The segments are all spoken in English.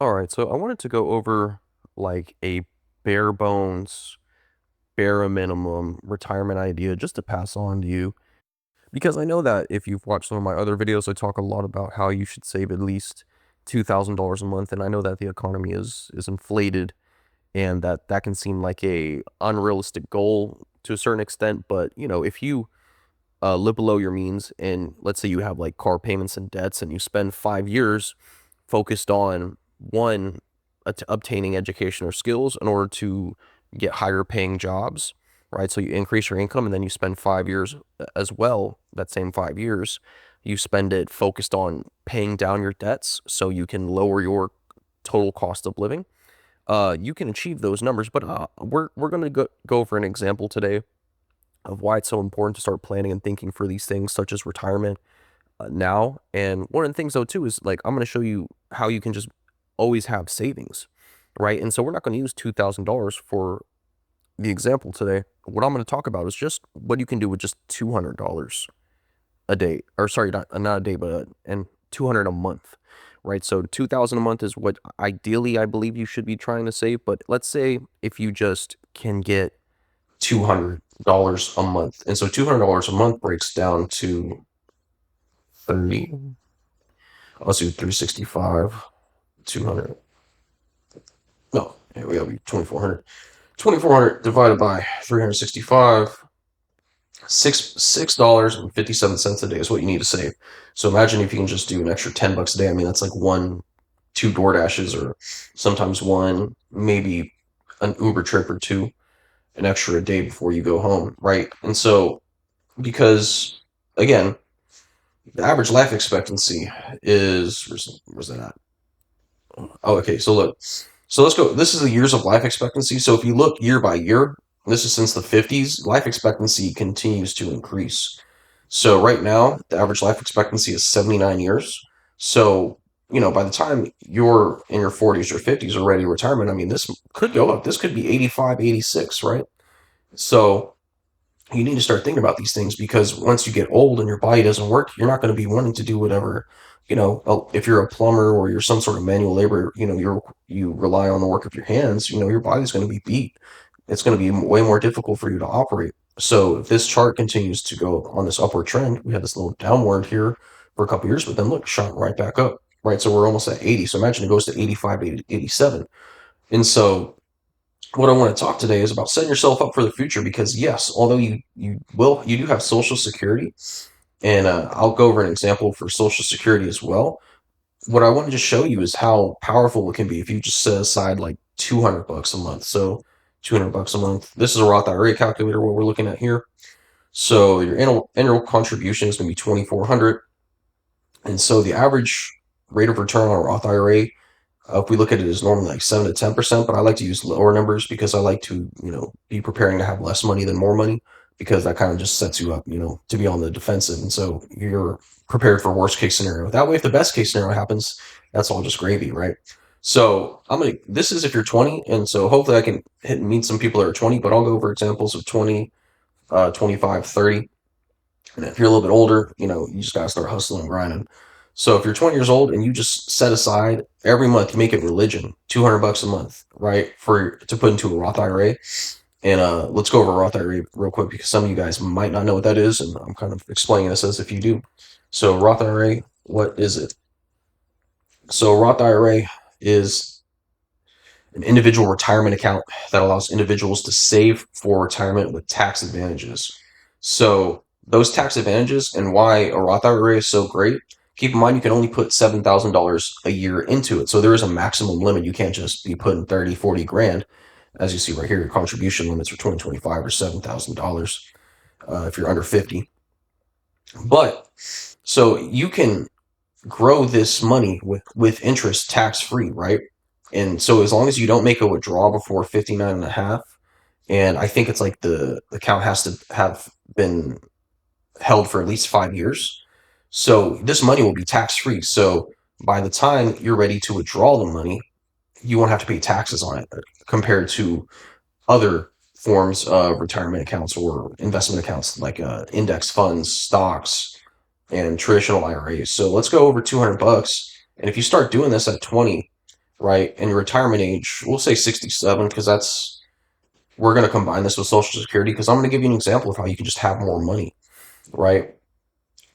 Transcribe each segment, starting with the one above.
All right, so I wanted to go over like a bare bones, bare minimum retirement idea just to pass on to you. Because I know that if you've watched some of my other videos, I talk a lot about how you should save at least $2,000 a month, and I know that the economy is inflated and that can seem like a unrealistic goal to a certain extent, but if you live below your means and let's say you have like car payments and debts and you spend 5 years focused on one obtaining education or skills in order to get higher paying jobs, right? So you increase your income and then you spend 5 years as well, that same 5 years, you spend it focused on paying down your debts so you can lower your total cost of living. You can achieve those numbers, but we're going to go over an example today of why it's so important to start planning and thinking for these things, such as retirement now. And one of the things, though, too, is like I'm going to show you how you can just always have savings, right? And so we're not going to use $2,000 for the example today. What I'm going to talk about is just what you can do with just $200 a day, or sorry, not a day, but and 200 a month, right? So 2,000 a month is what ideally I believe you should be trying to save. But let's say if you just can get $200 a month, and so $200 a month breaks down to 30. Let's do 365, 200. No, here we go. 2,400. 2,400 divided by 365. $6.57 a day is what you need to save. So imagine if you can just do an extra $10 a day. I mean, that's like two DoorDashes, or sometimes one, maybe an Uber trip or two, an extra a day before you go home, right? And so, because again, the average life expectancy is where's that at? Oh, okay. So look, so let's go. This is the years of life expectancy. So if you look year by year, this is since the 50s, life expectancy continues to increase. So right now, the average life expectancy is 79 years. So, by the time you're in your 40s or 50s or ready to retirement, I mean, this could go up. This could be 85, 86, right? So you need to start thinking about these things, because once you get old and your body doesn't work, you're not going to be wanting to do whatever, if you're a plumber or you're some sort of manual labor, you rely on the work of your hands, your body's going to be beat. It's going to be way more difficult for you to operate. So if this chart continues to go on this upward trend, we had this little downward here for a couple years, but then look, shot right back up, right? So we're almost at 80. So imagine it goes to 85 to 87. And so what I want to talk today is about setting yourself up for the future, because yes, although you do have Social Security, and I'll go over an example for Social Security as well. What I want to just show you is how powerful it can be if you just set aside like $200 a month. So $200 a month. This is a Roth IRA calculator, what we're looking at here. So your annual contribution is going to be 2,400, and so the average rate of return on a Roth IRA, if we look at it, is normally like 7 to 10%, but I like to use lower numbers because I like to, be preparing to have less money than more money, because that kind of just sets you up, to be on the defensive. And so you're prepared for worst case scenario. That way, if the best case scenario happens, that's all just gravy, right? So this is if you're 20. And so hopefully I can meet some people that are 20, but I'll go over examples of 20, 25, 30. And if you're a little bit older, you just got to start hustling and grinding. So if you're 20 years old and you just set aside every month, you make it religion, $200 a month, right, for to put into a Roth IRA. And let's go over Roth IRA real quick, because some of you guys might not know what that is, and I'm kind of explaining this as if you do. So Roth IRA, what is it? So Roth IRA is an individual retirement account that allows individuals to save for retirement with tax advantages. So those tax advantages, and why a Roth IRA is so great. Keep in mind, you can only put $7,000 a year into it. So there is a maximum limit. You can't just be putting 30, 40 grand. As you see right here, your contribution limits for 2025 are $7,000 if you're under 50. But so you can grow this money with interest tax free, right? And so as long as you don't make a withdrawal before 59 and a half, and I think it's like the account has to have been held for at least 5 years. So this money will be tax free. So by the time you're ready to withdraw the money, you won't have to pay taxes on it, compared to other forms of retirement accounts or investment accounts like index funds, stocks, and traditional IRAs. So let's go over $200. And if you start doing this at 20, right? And your retirement age, we'll say 67, because we're going to combine this with Social Security, because I'm going to give you an example of how you can just have more money, right?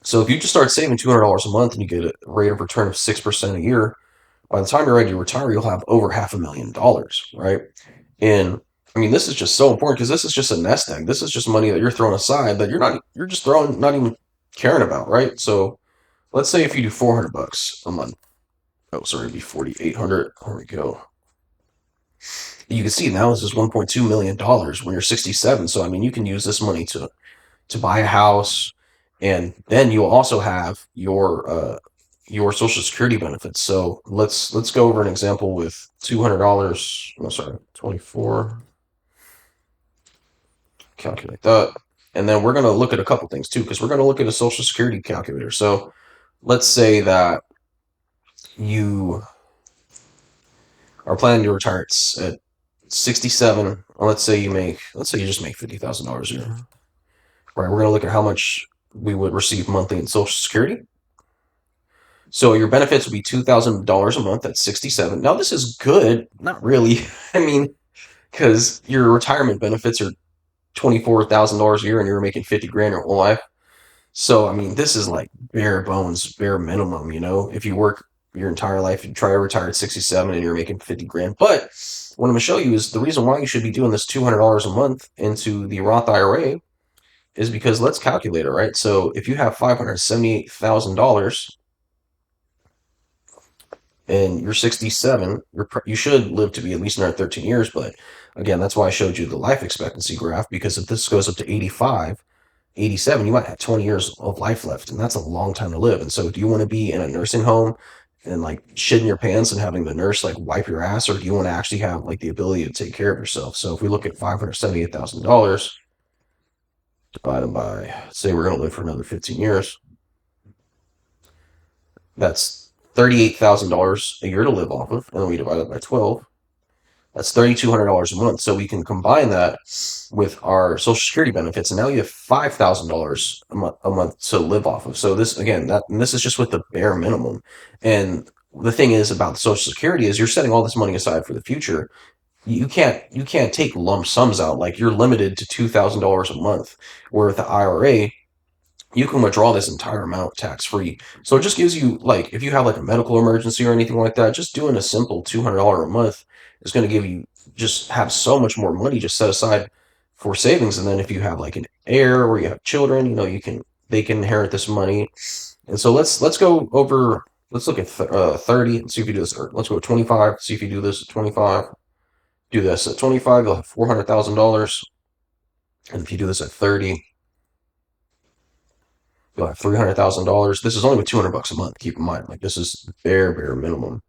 So if you just start saving $200 a month and you get a rate of return of 6% a year, by the time you're ready to retire, you'll have over $500,000, right? And I mean, this is just so important because this is just a nest egg. This is just money that you're throwing aside that you're just throwing, not even caring about, right? So let's say if you do 400 bucks a month. Oh, sorry, it'd be 4,800. There we go. You can see now this is $1.2 million when you're 67. So I mean, you can use this money to buy a house, and then you'll also have your Social Security benefits. So let's go over an example with $200. No, sorry, 24. Calculate that, and then we're going to look at a couple things too, because we're going to look at a Social Security calculator. So let's say that you are planning to retire at 67. Let's say you just make $50,000 a year. Right, we're going to look at how much we would receive monthly in Social Security. So your benefits would be $2,000 a month at 67. Now this is good, not really. I mean, because your retirement benefits are $24,000 a year, and you're making 50 grand your whole life. So I mean, this is like bare bones, bare minimum. If you work your entire life, you try to retire at 67, and you're making 50 grand. But what I'm going to show you is the reason why you should be doing this $200 a month into the Roth IRA is because let's calculate it, right? So if you have $578,000 and you're 67, you should live to be at least another 13 years. But again, that's why I showed you the life expectancy graph, because if this goes up to 85, 87, you might have 20 years of life left, and that's a long time to live. And so do you want to be in a nursing home and like shitting your pants and having the nurse like wipe your ass, or do you want to actually have like the ability to take care of yourself? So if we look at $578,000 divided by, say we're going to live for another 15 years, that's $38,000 a year to live off of, and then we divide it by 12. That's $3,200 a month. So we can combine that with our Social Security benefits, and now you have $5,000 a month to live off of. So this again, and this is just with the bare minimum. And the thing is about Social Security is you're setting all this money aside for the future. You can't take lump sums out. Like, you're limited to $2,000 a month. Where with the IRA, you can withdraw this entire amount tax free. So it just gives you, like, if you have like a medical emergency or anything like that, just doing a simple $200 a month is going to give you, just have so much more money just set aside for savings. And then if you have like an heir or you have children, they can inherit this money. And so let's go over, let's look at 30 and see if you do this. Or let's go at 25, see if you do this at 25. Do this at 25, you'll have $400,000. And if you do this at 30, you'll have $300,000. This is only with 200 bucks a month. Keep in mind, like, this is bare minimum.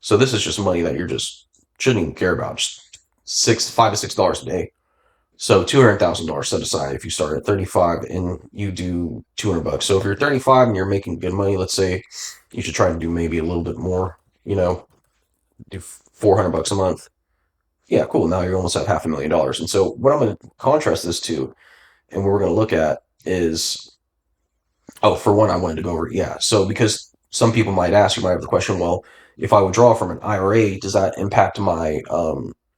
So this is just money that you're just shouldn't even care about. Just $5 to $6 a day. So $200,000 set aside if you start at 35 and you do 200 bucks. So if you're 35 and you're making good money, let's say you should try to do maybe a little bit more. Do 400 bucks a month. Yeah, cool. Now you're almost at $500,000. And so what I'm going to contrast this to, and what we're going to look at is, oh, for one, I wanted to go over, yeah. So because some people might ask, you might have the question, well, if I withdraw from an IRA, does that impact my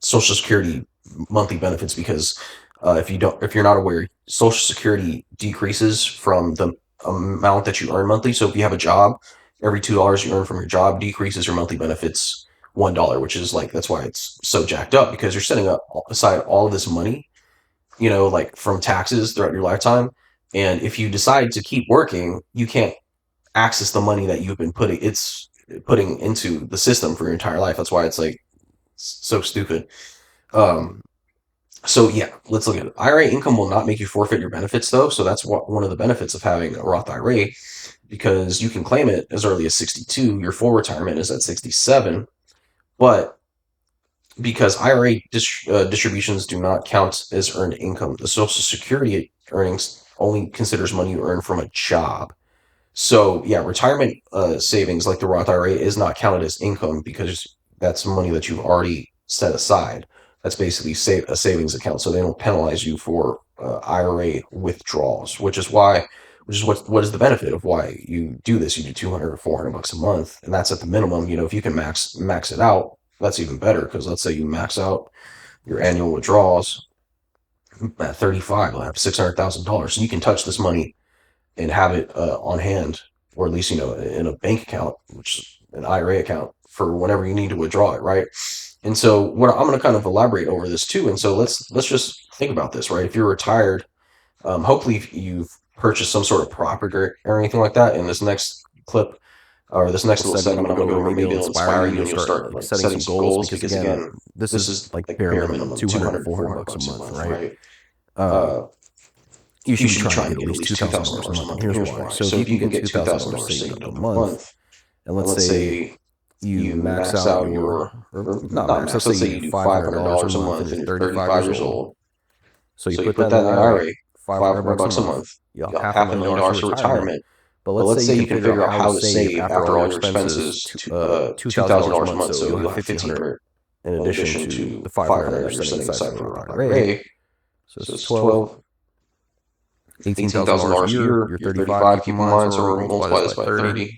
Social Security monthly benefits? Because if you're not aware, Social Security decreases from the amount that you earn monthly. So if you have a job, every $2 you earn from your job decreases your monthly benefits $1, which is like, that's why it's so jacked up, because you're setting aside all of this money, like from taxes throughout your lifetime. And if you decide to keep working, you can't access the money that you've been putting into the system for your entire life. That's why it's like so stupid. So yeah, let's look at it. IRA income will not make you forfeit your benefits, though. So that's one of the benefits of having a Roth IRA, because you can claim it as early as 62. Your full retirement is at 67. But because IRA distributions do not count as earned income, the Social Security earnings only considers money you earn from a job. So yeah, retirement savings like the Roth IRA is not counted as income, because that's money that you've already set aside. That's basically a savings account, so they don't penalize you for IRA withdrawals, which is why which is what is the benefit of why you do this. You do 200 or 400 bucks a month, and that's at the minimum. If you can max it out, that's even better, because let's say you max out your annual withdrawals at 35, you'll have $600,000. So you can touch this money and have it on hand, or at least in a bank account, which is an IRA account, for whenever you need to withdraw it, right? And so what I'm going to kind of elaborate over this too. And so let's just think about this, right? If you're retired, hopefully you've purchased some sort of property or anything like that. In this next clip, or this next little segment, I'm going to go over, maybe it'll inspire you, and you'll start like setting some goals, because again, this is like bare minimum 200, 400 bucks a month, right? You should be trying to get at least $2,000 a month. Here's why. So if you can get $2,000 saved up a month, and let's say you max out or not max, let's say you do $500 a month and you're 35 years old. So you put that in the IRA, 500 bucks a month, you'll have $500,000 for retirement. But let's say you can figure out how to save after all your expenses $2,000 a month, so you'll have $1,500 in addition to the $500 that you're setting aside for Roth IRA. So it's 12. $18,000 a year. You're 35, keep in mind, so we're multiply this by 30.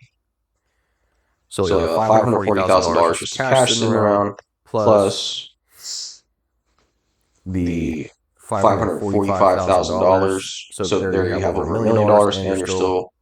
So you have $540,000 just cash sitting around, plus the $545,000. So there you have over $1 million, and you're still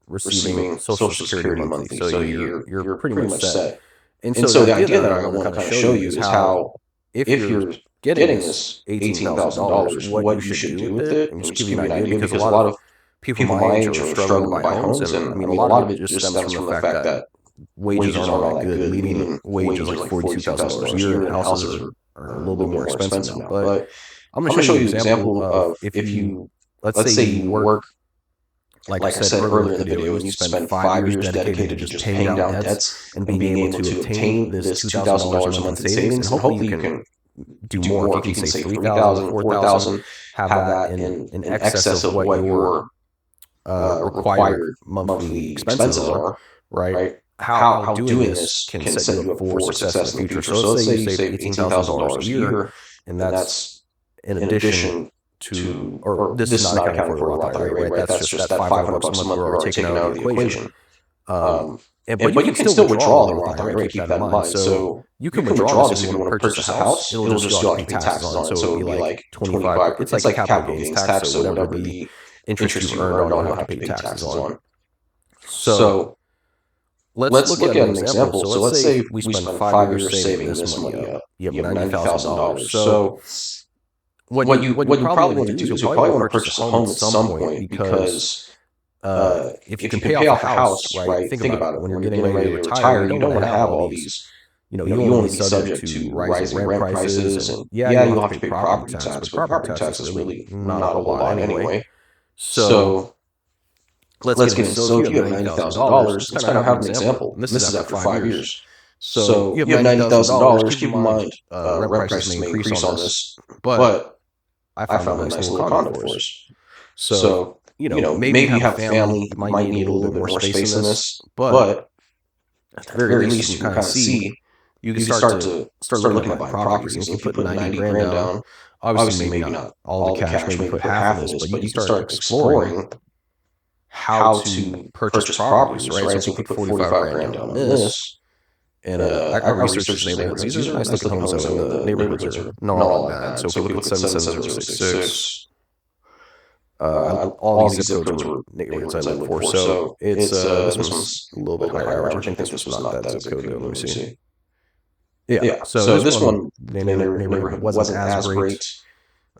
receiving Social Security monthly. So you're pretty much set. And so the idea that I want to kind of show you is how, if you're getting this $18,000, what you should do with it, and just give you an idea, because a lot of people my age are struggling to buy homes, and I mean, a lot of it just stems from the fact that wages aren't all that good. Median wage is like $42,000 a year, and houses are a little bit more expensive now. But I'm going to show you an example of, if you, let's say you work, like I said earlier in the video, and you spend 5 years dedicated to just paying down debts and being able to obtain this $2,000 a month in savings, and hopefully you can do more. If you can save $3,000, $4,000, have that in excess of what your required monthly expenses are, right? How doing this can set you up for success in the future. So let's say you save $18,000 a year, and that's in addition to, or this is not accounted for Roth IRA, right? That's just that 500 bucks a month we're taking out of the equation. But you can still withdraw the Roth IRA, keep that in mind. So you can withdraw this if you want to purchase a house. It'll just go out to pay taxes on it. So it'll be like 25. It's like capital gains tax, so whatever the interest you earned on, you'll have to pay taxes on. So let's look at an example. So let's say we spend 5 years saving this money up. You have $90,000. So what you probably want to do is you probably want to purchase a home at some point, because if you can pay off a house, right? Think about it. When you're getting ready to retire, you don't want to have all these. You want to be subject to rising rent prices, and you'll have to pay property tax, but property tax is really not a whole lot anyway. So let's get into, so if you have $90,000, let's kind of have an example. This is after 5 years. So you have $90,000. Keep in mind, rent prices may increase on this, but I found a nice little condo for us. So maybe you have a family, you might need a little bit more space in this, but at the very least, you can kind of see, you can start looking at buying properties. And if you put 90 grand down, obviously maybe not all the cash, maybe put half of this, but you can start exploring how to purchase properties, right? So if you put 45 grand down on this, and I researched these neighborhoods. These are nice looking homes, and the neighborhoods are not all bad. So if we look at 77066, all these zip codes were neighborhoods I lived for. So it's this one's a little bit higher average. I think this was not that zip code. Let me see. Yeah. So this one, the neighborhood wasn't as great.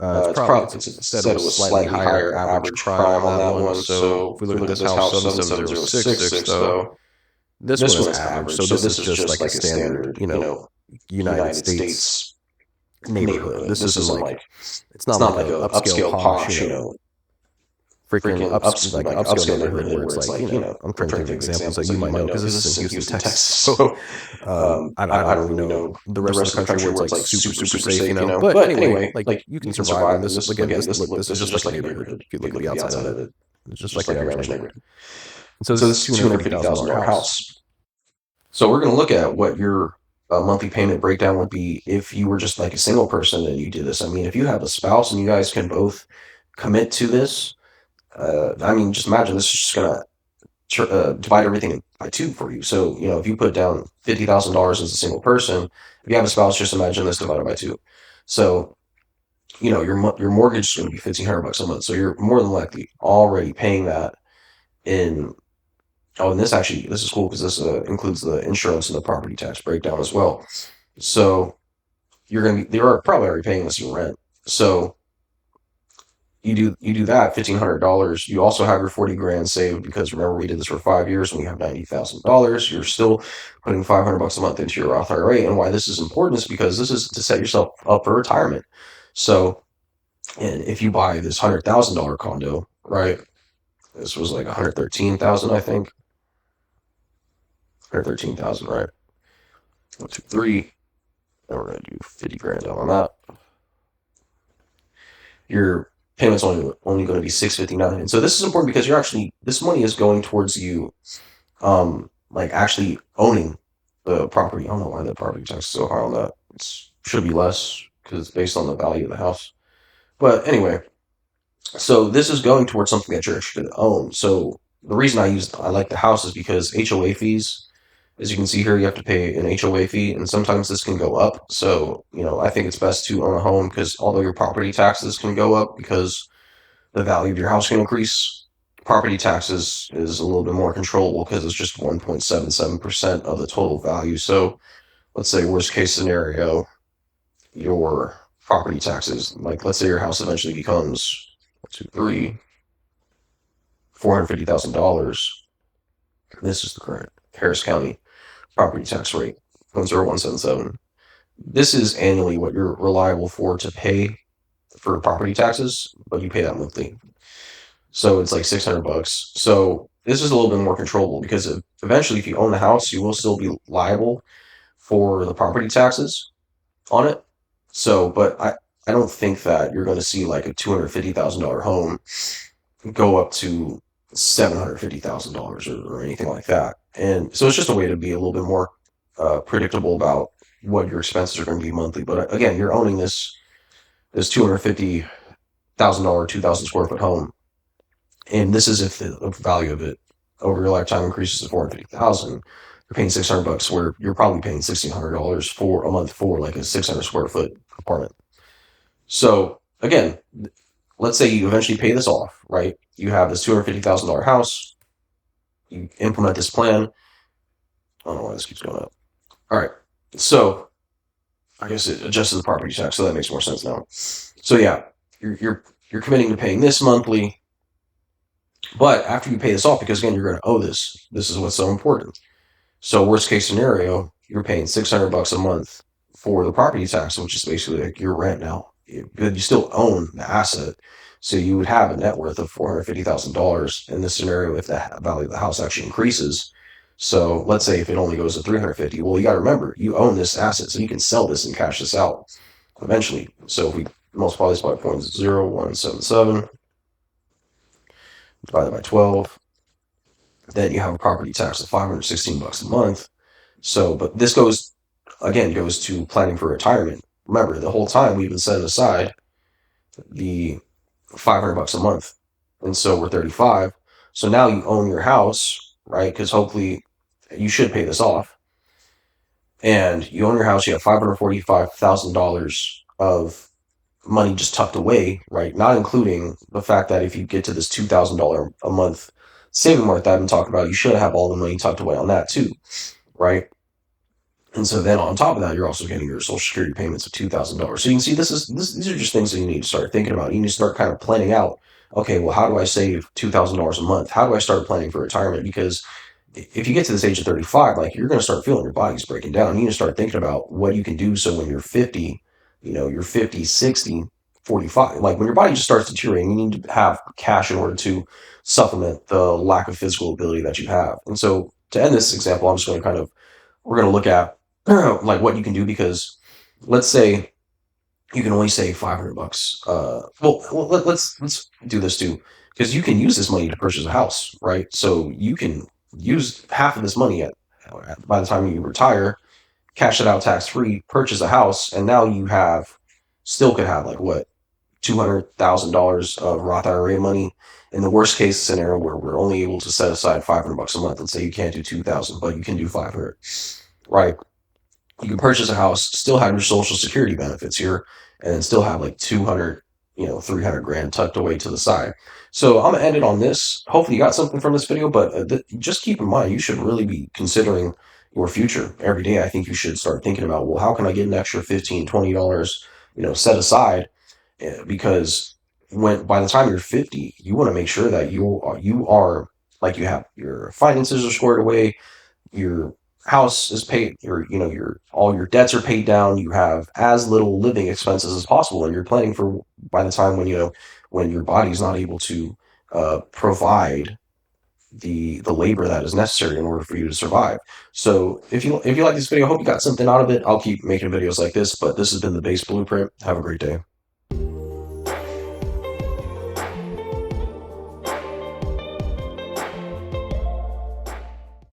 It said it was slightly higher average crime on that one. So if we look at this house, 77066, though, this one is average. So this is just like a standard, United States neighborhood. This isn't like, it's not like an upscale posh, freaking upscale neighborhood where it's like, I'm trying to think of examples that you might know, because this is in Houston, Texas. So I don't really know the rest of the country where it's like super safe, But anyway, like you can survive in this. Again, this is just like a neighborhood. You could look at the outside of it. It's just like an average neighborhood. So this is $250,000 house. So we're going to look at what your monthly payment breakdown would be if you were just like a single person and you did this. I mean, if you have a spouse and you guys can both commit to this, I mean, just imagine this is just gonna divide everything by two for you. So, if you put down $50,000 as a single person, if you have a spouse, just imagine this divided by two. So, your mortgage is going to be 1,500 bucks a month. So you're more than likely already paying that in. Oh, and this is cool because this includes the insurance and the property tax breakdown as well. So they're probably already paying this in rent. So you do that $1,500. You also have your 40 grand saved because remember we did this for 5 years and we have $90,000. You're still putting 500 bucks a month into your Roth IRA. And why this is important is because this is to set yourself up for retirement. So, and if you buy this $100,000 condo, right? This was like 113,000, I think. 113,000, right? 1, 2, 3. And we're gonna do 50 grand down on that. Your payment's only going to be 659. And so this is important because this money is going towards you, like actually owning the property. I don't know why the property tax is so high on that. It should be less because it's based on the value of the house. But anyway, so this is going towards something that you're interested to own. So the reason I like the house is because HOA fees, as you can see here, you have to pay an HOA fee, and sometimes this can go up. So, I think it's best to own a home because although your property taxes can go up because the value of your house can increase, property taxes is a little bit more controllable because it's just 1.77% of the total value. So, let's say worst case scenario, your property taxes, like let's say your house eventually becomes 1, 2, 3, $450,000. This is the current Harris County property tax rate, 10177. This is annually what you're reliable for to pay for property taxes, but you pay that monthly. So it's like 600 bucks. So this is a little bit more controllable because eventually, if you own the house, you will still be liable for the property taxes on it. So, but I don't think that you're going to see like a $250,000 home go up to $750,000 or anything like that. And so it's just a way to be a little bit more predictable about what your expenses are going to be monthly. But again, you're owning this $250,000 2,000 square foot home, and this is if the value of it over your lifetime increases to 450,000. You're paying 600 bucks, where you're probably paying $1,600 for a month for like a 600 square foot apartment. So again, let's say you eventually pay this off, right? You have this $250,000 house. You implement this plan. I don't know why this keeps going up. All right. So I guess it adjusts the property tax, so that makes more sense now. So yeah, you're committing to paying this monthly, but after you pay this off, because again you're going to owe this. This is what's so important. So worst case scenario, you're paying 600 bucks a month for the property tax, which is basically like your rent now. But you still own the asset, so you would have a net worth of $450,000 in this scenario if the value of the house actually increases. So let's say if it only goes to 350, well, you got to remember you own this asset, so you can sell this and cash this out eventually. So if we multiply this by 0.0177 divided by 12, then you have a property tax of 516 bucks a month. So, but this goes to planning for retirement. Remember, the whole time we've been setting aside the 500 bucks a month. And so we're 35. So now you own your house, right? Because hopefully you should pay this off. And you own your house, you have $545,000 of money just tucked away, right? Not including the fact that if you get to this $2,000 a month saving mark that I've been talking about, you should have all the money tucked away on that too, right? And so then on top of that, you're also getting your Social Security payments of $2,000. So you can see these are just things that you need to start thinking about. You need to start kind of planning out. Okay, well, how do I save $2,000 a month? How do I start planning for retirement? Because if you get to this age of 35, like you're going to start feeling your body's breaking down. You need to start thinking about what you can do. So when you're 50, you're 50, 60, 45, like when your body just starts deteriorating, you need to have cash in order to supplement the lack of physical ability that you have. And so to end this example, we're going to look at like what you can do because let's say you can only save 500 bucks. Let's do this too because you can use this money to purchase a house, right? So you can use half of this money by the time you retire, cash it out tax free, purchase a house, and now you have still could have like what $200,000 of Roth IRA money. In the worst case scenario, where we're only able to set aside $500 a month, and say you can't do 2,000, but you can do 500, right? You can purchase a house, still have your Social Security benefits here, and still have like 200, 300 grand tucked away to the side. So I'm gonna end it on this. Hopefully you got something from this video, but just keep in mind you should really be considering your future every day. I think you should start thinking about, well, how can I get an extra 15, $20, set aside, because when by the time you're 50, you want to make sure that you are like, you have your finances are squared away, your house is paid, your all your debts are paid down, you have as little living expenses as possible, and you're planning for by the time when your body's not able to provide the labor that is necessary in order for you to survive. So if you like this video, I hope you got something out of it. I'll keep making videos like this, but this has been the base blueprint. Have a great day.